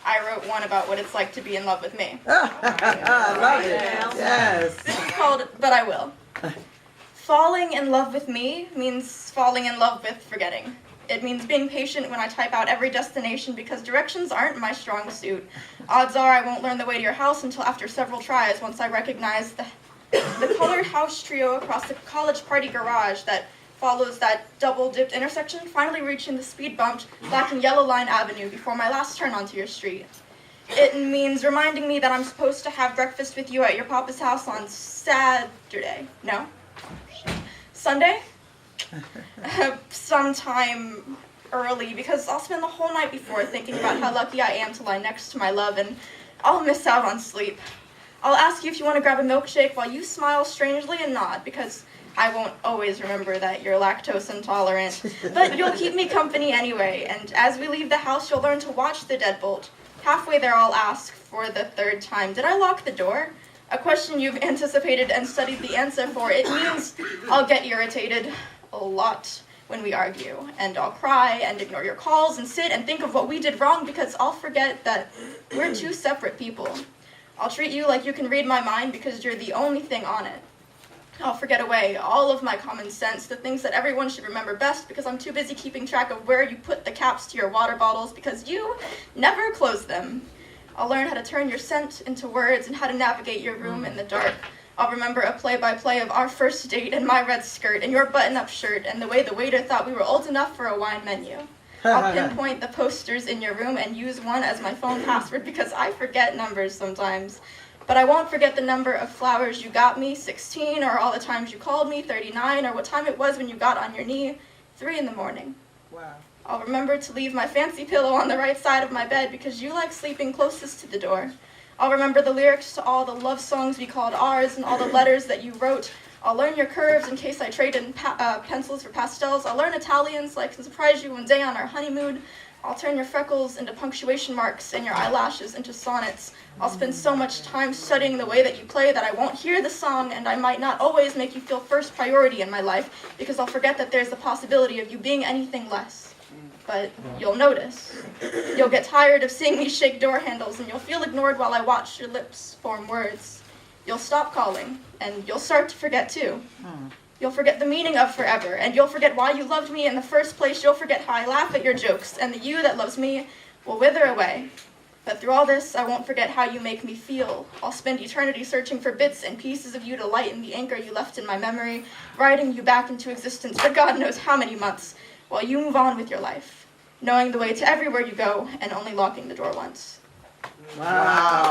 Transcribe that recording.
I wrote one about what it's like to be in love with me. I love it. Yes. This is called But I Will. Falling in love with me means falling in love with forgetting. It means being patient when I type out every destination because directions aren't my strong suit. Odds are I won't learn the way to your house until after several tries once I recognize the colored house trio across the college party garage that follows that double-dipped intersection, finally reaching the speed-bumped black and yellow line avenue before my last turn onto your street. It means reminding me that I'm supposed to have breakfast with you at your papa's house on Saturday. No? Sunday? Sometime early, because I'll spend the whole night before thinking about how lucky I am to lie next to my love, and I'll miss out on sleep. I'll ask you if you want to grab a milkshake while you smile strangely and nod, because I won't always remember that you're lactose intolerant, but you'll keep me company anyway, and as we leave the house, you'll learn to watch the deadbolt. Halfway there, I'll ask for the third time, did I lock the door? A question you've anticipated and studied the answer for. It means I'll get irritated a lot when we argue, and I'll cry and ignore your calls and sit and think of what we did wrong because I'll forget that we're two separate people. I'll treat you like you can read my mind because you're the only thing on it. I'll forget away all of my common sense, the things that everyone should remember best because I'm too busy keeping track of where you put the caps to your water bottles because you never close them. I'll learn how to turn your scent into words and how to navigate your room in the dark. I'll remember a play-by-play of our first date and my red skirt and your button-up shirt and the way the waiter thought we were old enough for a wine menu. I'll pinpoint the posters in your room and use one as my phone password because I forget numbers sometimes. But I won't forget the number of flowers you got me, 16, or all the times you called me, 39, or what time it was when you got on your knee, 3 in the morning. Wow. I'll remember to leave my fancy pillow on the right side of my bed because you like sleeping closest to the door. I'll remember the lyrics to all the love songs we called ours and all the letters that you wrote. I'll learn your curves in case I trade in pencils for pastels. I'll learn Italian so I can surprise you one day on our honeymoon. I'll turn your freckles into punctuation marks and your eyelashes into sonnets. I'll spend so much time studying the way that you play that I won't hear the song, and I might not always make you feel first priority in my life because I'll forget that there's the possibility of you being anything less. But you'll notice. You'll get tired of seeing me shake door handles, and you'll feel ignored while I watch your lips form words. You'll stop calling, and you'll start to forget too. You'll forget the meaning of forever, and you'll forget why you loved me in the first place. You'll forget how I laugh at your jokes, and the you that loves me will wither away. But through all this, I won't forget how you make me feel. I'll spend eternity searching for bits and pieces of you to lighten the anchor you left in my memory, writing you back into existence for God knows how many months, while you move on with your life, knowing the way to everywhere you go and only locking the door once. Wow.